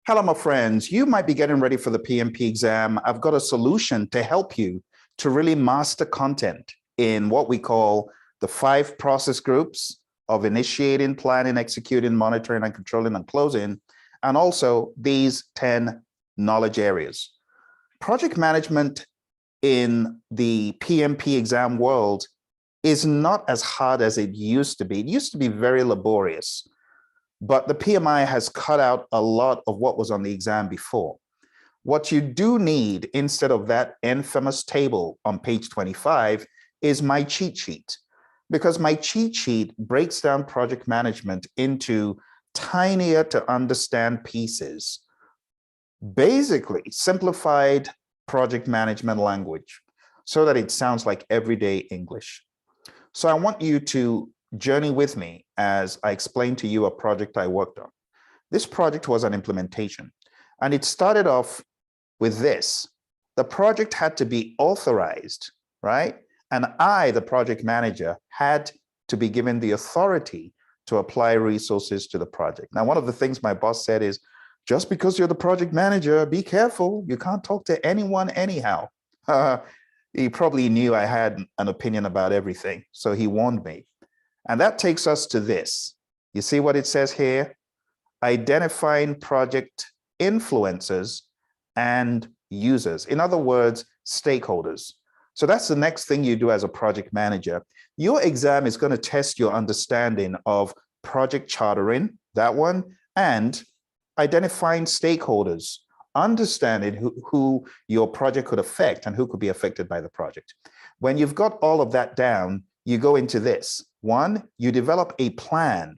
Hello, my friends. You might be getting ready for the PMP exam. I've got a solution to help you to really master content in what we call the 5 process groups of initiating, planning, executing, monitoring, and controlling and closing, and also these 10 knowledge areas. Project management in the PMP exam world is not as hard as it used to be. It used to be very laborious. But the PMI has cut out a lot of what was on the exam before. What you do need, instead of that infamous table on page 25, is my cheat sheet. Because my cheat sheet breaks down project management into tinier to understand pieces. Basically, simplified project management language so that it sounds like everyday English. So I want you to journey with me as I explain to you a project I worked on. This project was an implementation, and it started off with this. The project had to be authorized, right? And I, the project manager, had to be given the authority to apply resources to the project. Now, one of the things my boss said is, just because you're the project manager, be careful. You can't talk to anyone anyhow. He probably knew I had an opinion about everything, so he warned me. And that takes us to this. You see what it says here? Identifying project influencers and users. In other words, stakeholders. So that's the next thing you do as a project manager. Your exam is going to test your understanding of project chartering, that one, and identifying stakeholders, understanding who your project could affect and who could be affected by the project. When you've got all of that down, you go into this. One, you develop a plan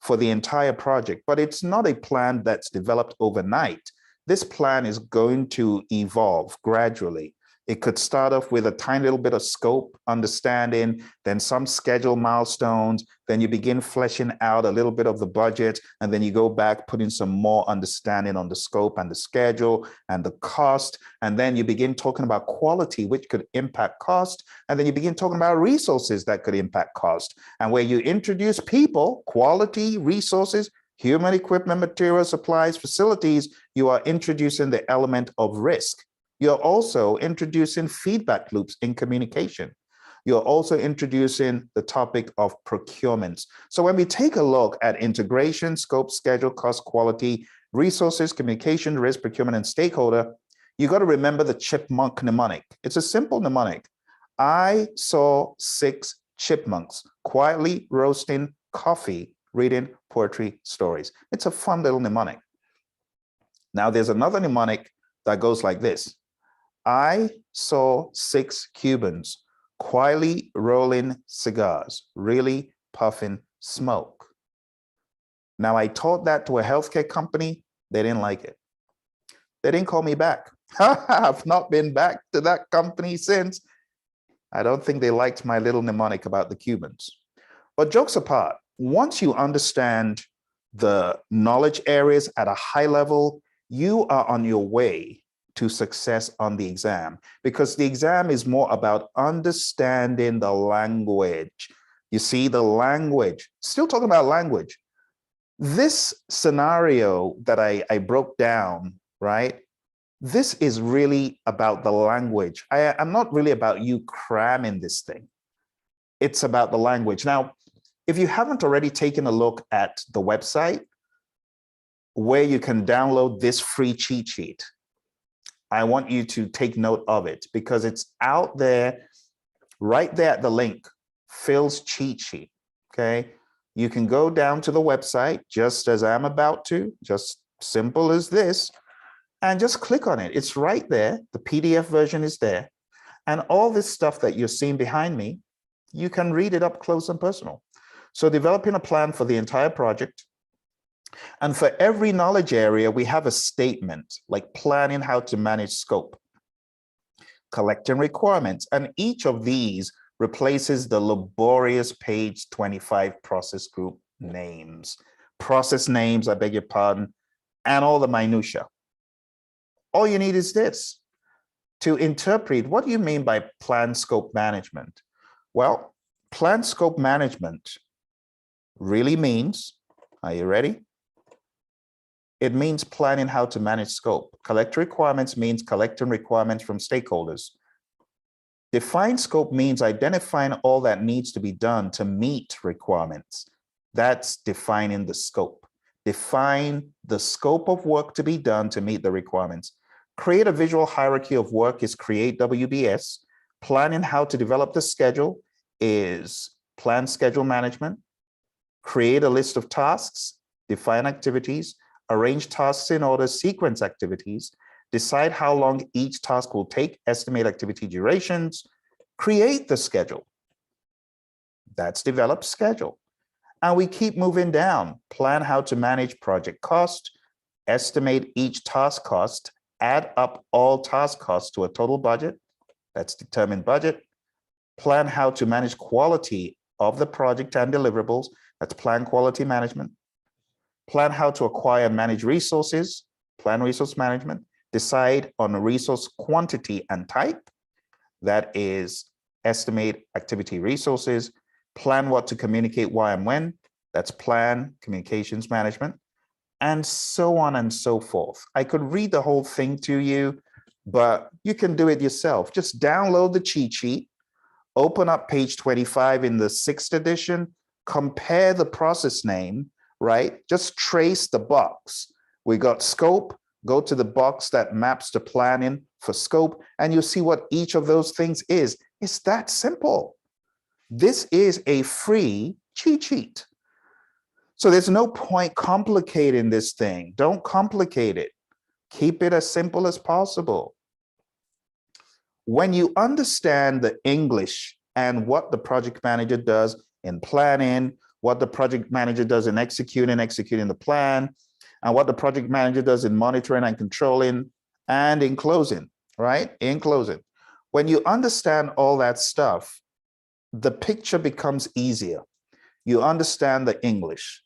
for the entire project, but it's not a plan that's developed overnight. This plan is going to evolve gradually. It could start off with a tiny little bit of scope, understanding, then some schedule milestones, then you begin fleshing out a little bit of the budget, and then you go back, putting some more understanding on the scope and the schedule and the cost, and then you begin talking about quality, which could impact cost, and then you begin talking about resources that could impact cost. And where you introduce people, quality, resources, human equipment, materials, supplies, facilities, you are introducing the element of risk. You're also introducing feedback loops in communication. You're also introducing the topic of procurements. So when we take a look at integration, scope, schedule, cost, quality, resources, communication, risk, procurement, and stakeholder, you got to remember the chipmunk mnemonic. It's a simple mnemonic. I saw 6 chipmunks quietly roasting coffee, reading poetry stories. It's a fun little mnemonic. Now there's another mnemonic that goes like this. I saw 6 Cubans quietly rolling cigars, really puffing smoke. Now, I taught that to a healthcare company. They didn't like it. They didn't call me back. I've not been back to that company since. I don't think they liked my little mnemonic about the Cubans. But jokes apart, once you understand the knowledge areas at a high level, you are on your way to success on the exam, because the exam is more about understanding the language. You see, the language, still talking about language. This scenario that I broke down, right? This is really about the language. I'm not really about you cramming this thing. It's about the language. Now, if you haven't already taken a look at the website where you can download this free cheat sheet, I want you to take note of it, because it's out there, right there at the link, Phil's cheat sheet, okay? You can go down to the website, just as I'm about to, just simple as this, and just click on it. It's right there. The PDF version is there. And all this stuff that you're seeing behind me, you can read it up close and personal. So developing a plan for the entire project. And for every knowledge area, we have a statement, like planning how to manage scope, collecting requirements. And each of these replaces the laborious page 25 process group names, process names, I beg your pardon, and all the minutia. All you need is this to interpret. What do you mean by plan scope management? Well, plan scope management really means, are you ready? It means planning how to manage scope. Collect requirements means collecting requirements from stakeholders. Define scope means identifying all that needs to be done to meet requirements. That's defining the scope. Define the scope of work to be done to meet the requirements. Create a visual hierarchy of work is create WBS. Planning how to develop the schedule is plan schedule management. Create a list of tasks, define activities, arrange tasks in order, sequence activities, decide how long each task will take, estimate activity durations, create the schedule. That's develop schedule. And we keep moving down. Plan how to manage project cost, estimate each task cost, add up all task costs to a total budget. That's determine budget. Plan how to manage quality of the project and deliverables. That's plan quality management. Plan how to acquire and manage resources, plan resource management. Decide on resource quantity and type. That is estimate activity resources. Plan what to communicate, why and when. That's plan communications management, and so on and so forth. I could read the whole thing to you, but you can do it yourself. Just download the cheat sheet, open up page 25 in the 6th edition, compare the process name, right? Just trace the box. We got scope, go to the box that maps to planning for scope, and you'll see what each of those things is. It's that simple. This is a free cheat sheet. So there's no point complicating this thing. Don't complicate it. Keep it as simple as possible. When you understand the English and what the project manager does in planning, what the project manager does in executing the plan, and what the project manager does in monitoring and controlling, and in closing, right? In closing. When you understand all that stuff, the picture becomes easier. You understand the English.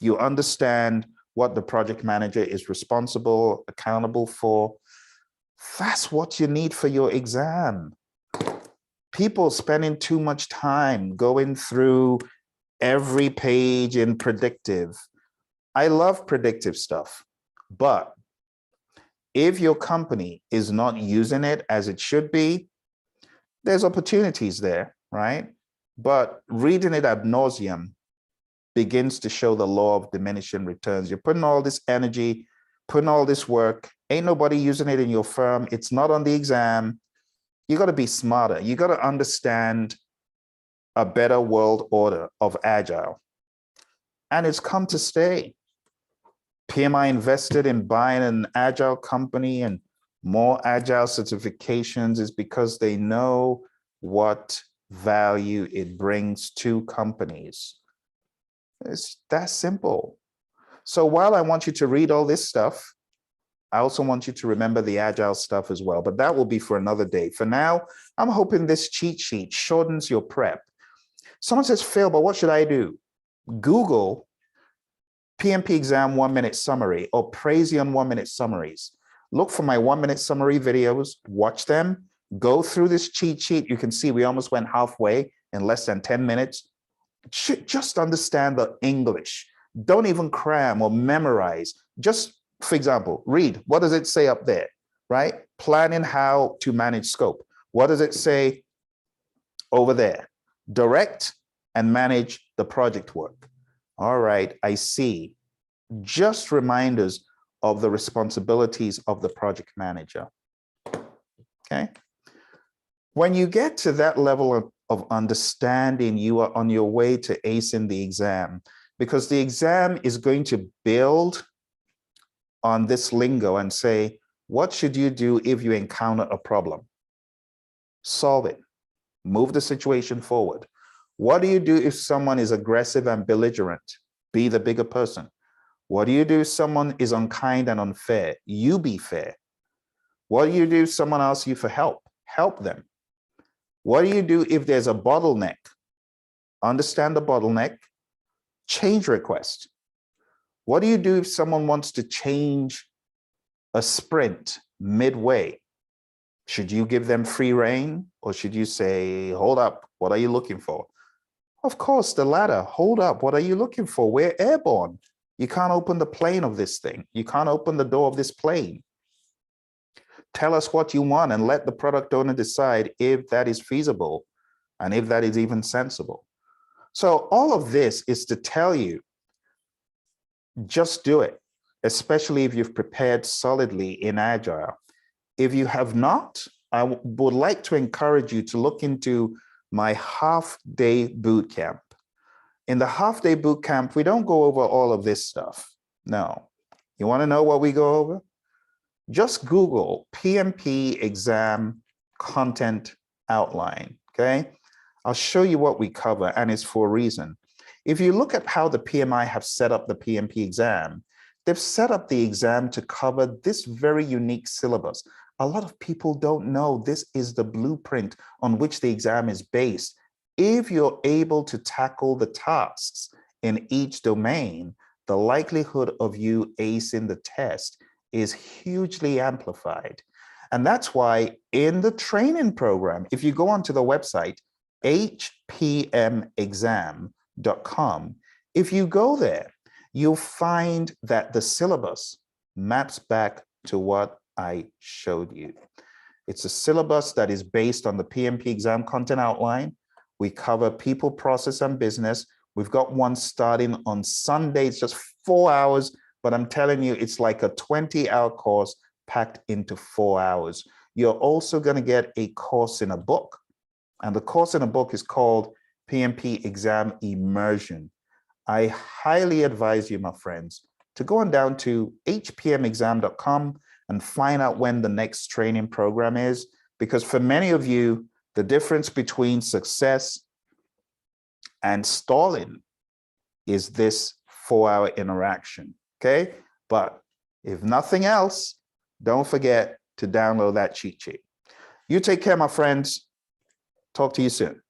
You understand what the project manager is responsible, accountable for. That's what you need for your exam. People spending too much time going through every page in predictive. I love predictive stuff, but if your company is not using it as it should be, there's opportunities there, right? But reading it ad nauseum begins to show the law of diminishing returns. You're putting all this energy, putting all this work, ain't nobody using it in your firm. It's not on the exam. You got to be smarter. You got to understand a better world order of Agile. And it's come to stay. PMI invested in buying an Agile company and more Agile certifications is because they know what value it brings to companies. It's that simple. So while I want you to read all this stuff, I also want you to remember the Agile stuff as well, but that will be for another day. For now, I'm hoping this cheat sheet shortens your prep. Someone says, Phil, but what should I do? Google PMP exam 1-minute summary or Praizion 1-minute summaries. Look for my 1-minute summary videos, watch them, go through this cheat sheet. You can see we almost went halfway in less than 10 minutes. Just understand the English. Don't even cram or memorize. Just, for example, read. What does it say up there, right? Planning how to manage scope. What does it say over there? Direct and manage the project work. All right, I see. Just reminders of the responsibilities of the project manager. Okay. When you get to that level of understanding, you are on your way to acing the exam, because the exam is going to build on this lingo and say, what should you do if you encounter a problem? Solve it. Move the situation forward. What do you do if someone is aggressive and belligerent? Be the bigger person. What do you do if someone is unkind and unfair? You be fair. What do you do if someone asks you for help? Help them. What do you do if there's a bottleneck? Understand the bottleneck, change request. What do you do if someone wants to change a sprint midway? Should you give them free rein, or should you say, hold up, what are you looking for? Of course, the latter. Hold up, what are you looking for? We're airborne. You can't open the plane of this thing. You can't open the door of this plane. Tell us what you want and let the product owner decide if that is feasible and if that is even sensible. So all of this is to tell you, just do it, especially if you've prepared solidly in Agile. If you have not, I would like to encourage you to look into my half-day boot camp. In the half-day boot camp, we don't go over all of this stuff. No. You want to know what we go over? Just Google PMP exam content outline, okay? I'll show you what we cover, and it's for a reason. If you look at how the PMI have set up the PMP exam, they've set up the exam to cover this very unique syllabus. A lot of people don't know this is the blueprint on which the exam is based. If you're able to tackle the tasks in each domain, the likelihood of you acing the test is hugely amplified. And that's why in the training program, if you go onto the website, hpmexam.com, if you go there, you'll find that the syllabus maps back to what I showed you. It's a syllabus that is based on the PMP exam content outline. We cover people, process, and business. We've got one starting on Sunday. It's just 4 hours, but I'm telling you, it's like a 20-hour course packed into 4 hours. You're also going to get a course in a book. And the course in a book is called PMP Exam Immersion. I highly advise you, my friends, to go on down to hpmexam.com and find out when the next training program is, because for many of you, the difference between success and stalling is this 4-hour interaction, okay? But if nothing else, don't forget to download that cheat sheet. You take care, my friends. Talk to you soon.